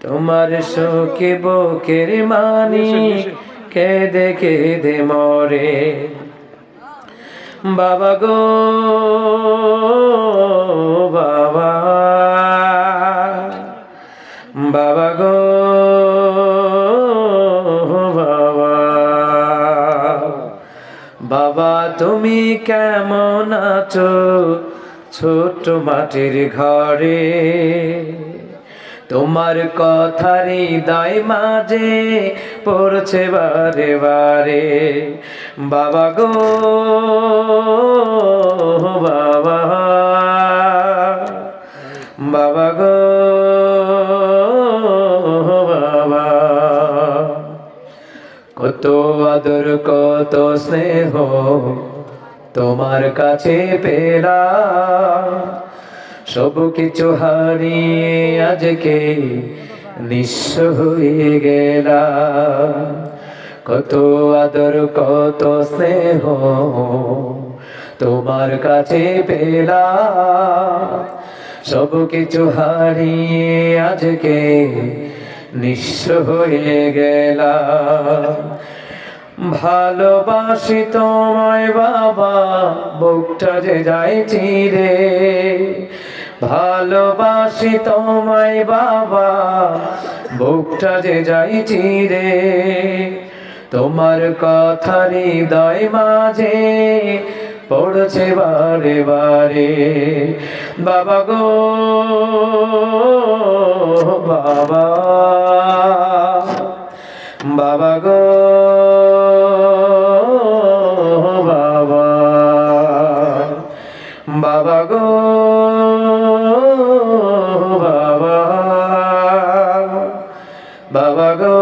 তোমার শোকে বুকের মানিক কেঁদে কেঁদে মরে। বাবা গো বাবা, বাবা গো বাবা, বাবা তুমি কেমন আছো ছোট্ট মাটির ঘরে? তোমার কথা হৃদয় মাঝে পড়ছে বারে বারে। বাবা গো বাবা, বাবা গো বাবা, কত আদর কত স্নেহ তোমার কাছে পেলাম, সব কিছু হারিয়ে আজকে নিঃস্ব হয়ে গেলাম। কত আদর কত স্নেহ তোমার কাছে পেলাম, সব কিছু হারিয়ে আজকে নিঃস্ব হয়ে গেলাম। ভালোবাসি তোমায় বাবা, বুকটা যে যায় চিরে। ভালোবাসি তোমায় বাবা, বুকটা যে যায় চিরে। তোমার কথা হৃদয় মাঝে পড়ছে বারে বারে। বাবা গো বাবা, বাবা গো বাবা, বাবা গো বাবা, বাবা গো